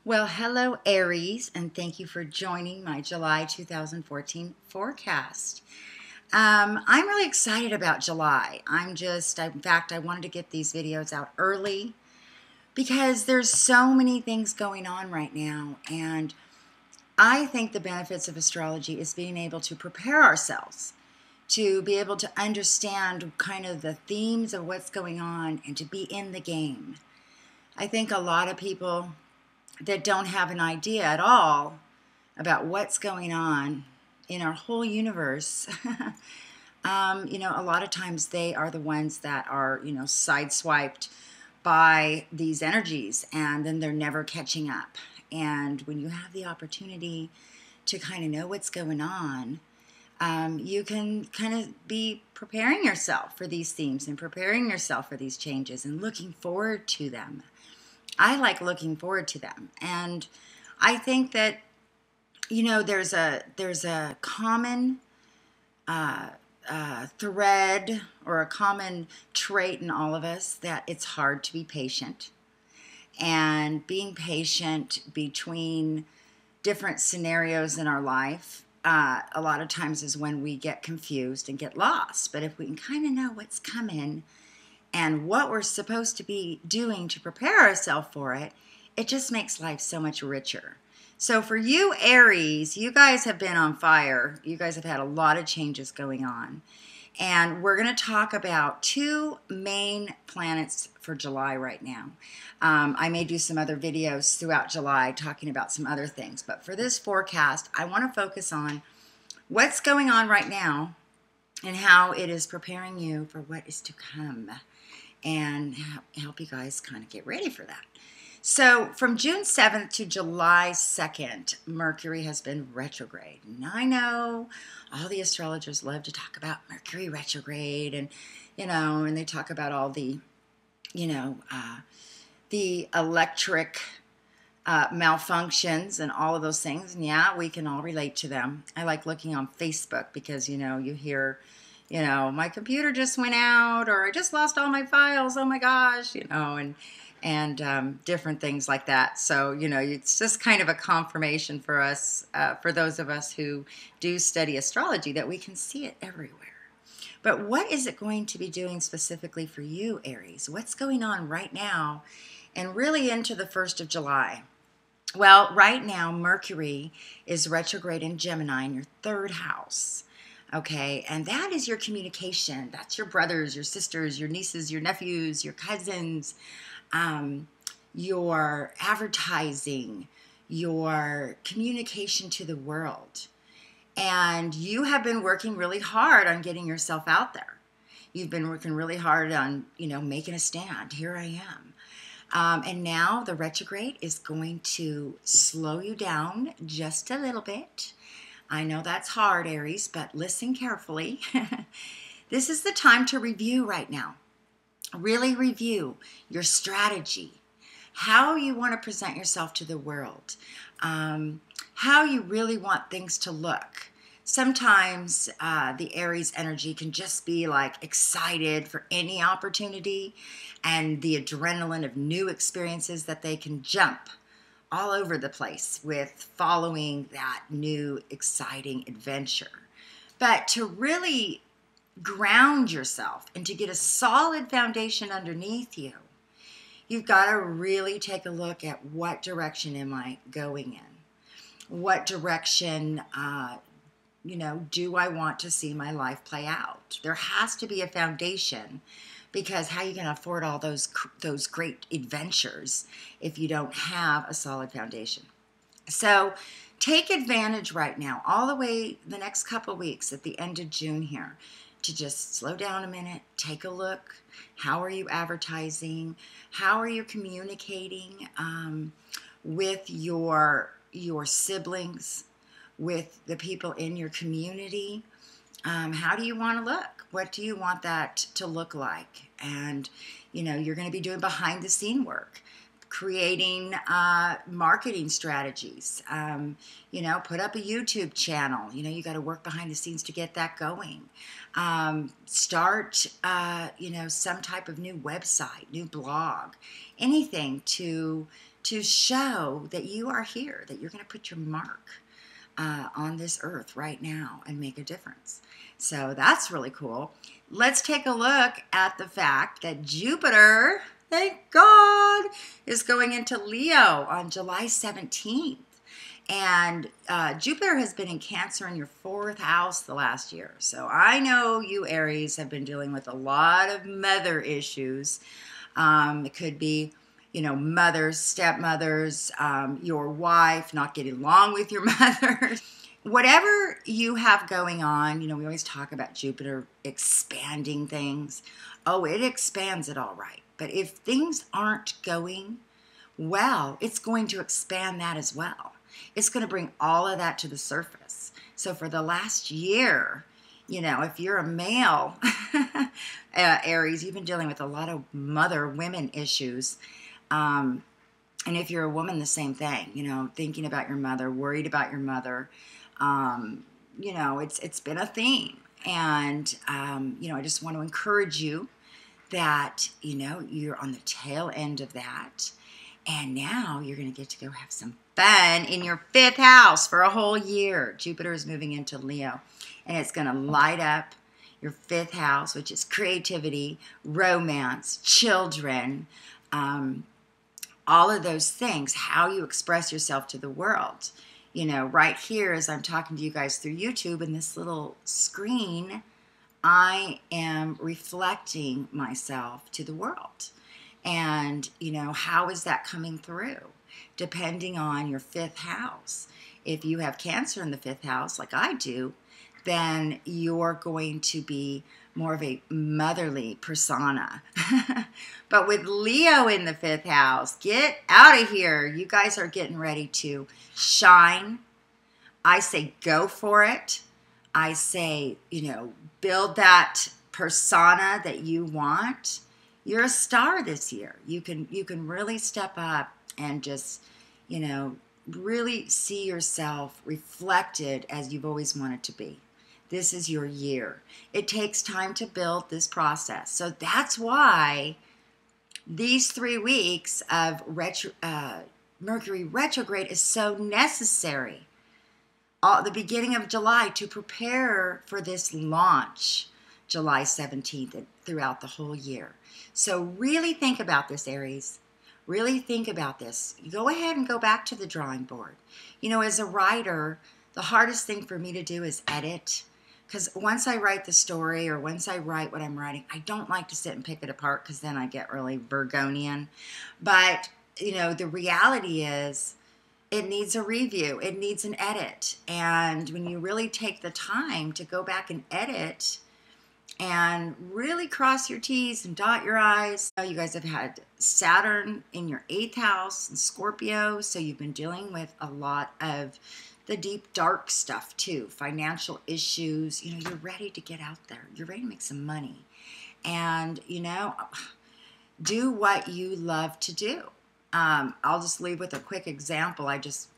Well, hello, Aries, and thank you for joining my July 2014 forecast. I'm really excited about July. In fact, I wanted to get these videos out early because there's so many things going on right now, and I think the benefits of astrology is being able to prepare ourselves to be able to understand kind of the themes of what's going on and to be in the game. I think a lot of people that don't have an idea at all about what's going on in our whole universe, a lot of times they are the ones that are, sideswiped by these energies, and then they're never catching up. And when you have the opportunity to kind of know what's going on, you can kind of be preparing yourself for these themes and preparing yourself for these changes and looking forward to them. I like looking forward to them, and I think that there's a common thread or a common trait in all of us that it's hard to be patient, and being patient between different scenarios in our life a lot of times is when we get confused and get lost. But if we can kind of know what's coming and what we're supposed to be doing to prepare ourselves for it, it just makes life so much richer. So for you, Aries, you guys have been on fire. You guys have had a lot of changes going on. And we're going to talk about two main planets for July right now. I may do some other videos throughout July talking about some other things. But for this forecast, I want to focus on what's going on right now and how it is preparing you for what is to come, and help you guys kind of get ready for that. So from June 7th to July 2nd, Mercury has been retrograde. And I know all the astrologers love to talk about Mercury retrograde, and and they talk about all the the electric malfunctions and all of those things. And yeah, we can all relate to them. I like looking on Facebook because you hear my computer just went out, or I just lost all my files. Oh my gosh, and different things like that. So, it's just kind of a confirmation for us, for those of us who do study astrology, that we can see it everywhere. But what is it going to be doing specifically for you, Aries? What's going on right now and really into the 1st of July? Well, right now, Mercury is retrograde in Gemini in your 3rd house. Okay, and that is your communication. That's your brothers, your sisters, your nieces, your nephews, your cousins, your advertising, your communication to the world. And you have been working really hard on getting yourself out there. You've been working really hard on, making a stand. Here I am. And now the retrograde is going to slow you down just a little bit. I know that's hard, Aries, but listen carefully. This is the time to review right now. Really review your strategy, how you want to present yourself to the world, how you really want things to look. Sometimes the Aries energy can just be like excited for any opportunity and the adrenaline of new experiences that they can jump all over the place with following that new exciting adventure. But to really ground yourself and to get a solid foundation underneath you, you've got to really take a look at what direction am I going in? What direction, do I want to see my life play out? There has to be a foundation, because how are you going to afford all those great adventures if you don't have a solid foundation? So take advantage right now, all the way the next couple of weeks at the end of June here, to just slow down a minute, take a look. How are you advertising? How are you communicating with your siblings, with the people in your community? How do you want to look? What do you want that to look like? And, you're going to be doing behind the scene work, creating marketing strategies, put up a YouTube channel. You got to work behind the scenes to get that going. Start, some type of new website, new blog, anything to to show that you are here, that you're going to put your mark on this earth right now and make a difference. So that's really cool. Let's take a look at the fact that Jupiter, thank God, is going into Leo on July 17th. And Jupiter has been in Cancer in your 4th house the last year. So I know you Aries have been dealing with a lot of mother issues. It could be, you know, mothers, stepmothers, your wife not getting along with your mother. Whatever you have going on, you know, we always talk about Jupiter expanding things. Oh, it expands it all right. But if things aren't going well, it's going to expand that as well. It's going to bring all of that to the surface. So for the last year, you know, if you're a male, Aries, you've been dealing with a lot of mother women issues. And if you're a woman, the same thing, you know, thinking about your mother, worried about your mother. You know, it's been a theme. And, you know, I just want to encourage you that, you know, you're on the tail end of that. And now you're going to get to go have some fun in your 5th house for a whole year. Jupiter is moving into Leo, and it's going to light up your 5th house, which is creativity, romance, children, all of those things, how you express yourself to the world. You know, right here as I'm talking to you guys through YouTube in this little screen, I am reflecting myself to the world. And, you know, how is that coming through? Depending on your 5th house. If you have Cancer in the 5th house, like I do, then you're going to be more of a motherly persona. But with Leo in the 5th house, get out of here. You guys are getting ready to shine. I say go for it. I say, you know, build that persona that you want. You're a star this year. You can really step up and just, you know, really see yourself reflected as you've always wanted to be. This is your year. It takes time to build this process. So that's why these 3 weeks of Mercury retrograde is so necessary. The beginning of July to prepare for this launch, July 17th and throughout the whole year. So really think about this, Aries. Really think about this. Go ahead and go back to the drawing board. You know, as a writer, the hardest thing for me to do is edit. Because once I write the story or once I write what I'm writing, I don't like to sit and pick it apart because then I get really Virgonian. But, you know, the reality is it needs a review. It needs an edit. And when you really take the time to go back and edit and really cross your T's and dot your I's. You guys have had Saturn in your 8th house and Scorpio, so you've been dealing with a lot of the deep, dark stuff too, financial issues. You know, you're ready to get out there. You're ready to make some money. And, you know, do what you love to do. I'll just leave with a quick example. I just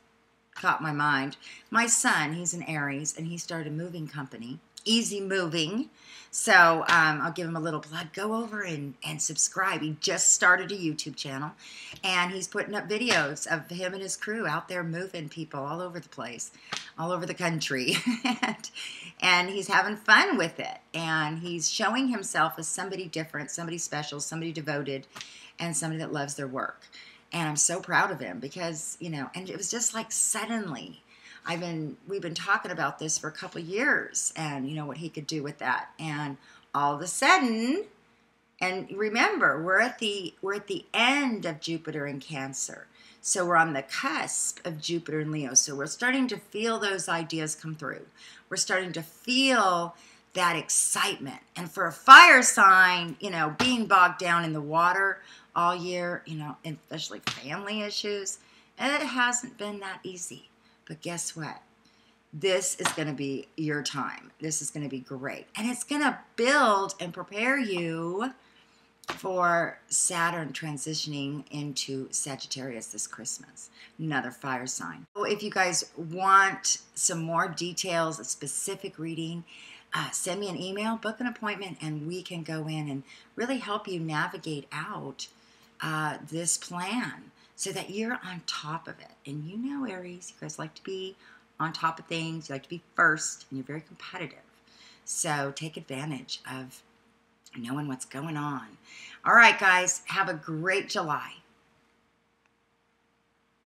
caught my mind. My son, he's an Aries, and he started a moving company, Easy Moving. So I'll give him a little plug. Go over and subscribe. He just started a YouTube channel, and he's putting up videos of him and his crew out there moving people all over the place, all over the country. and he's having fun with it. And he's showing himself as somebody different, somebody special, somebody devoted, and somebody that loves their work. And I'm so proud of him because, you know, and it was just like suddenly. We've been talking about this for a couple of years and, you know, what he could do with that. And all of a sudden, and remember, we're at the end of Jupiter in Cancer. So we're on the cusp of Jupiter in Leo. So we're starting to feel those ideas come through. We're starting to feel that excitement. And for a fire sign, you know, being bogged down in the water all year, you know, especially family issues, it hasn't been that easy. But guess what? This is going to be your time. This is going to be great. And it's going to build and prepare you for Saturn transitioning into Sagittarius this Christmas. Another fire sign. If you guys want some more details, a specific reading, send me an email, book an appointment, and we can go in and really help you navigate out this plan so that you're on top of it. And you know, Aries, you guys like to be on top of things. You like to be first, and you're very competitive. So take advantage of knowing what's going on. All right, guys, have a great July.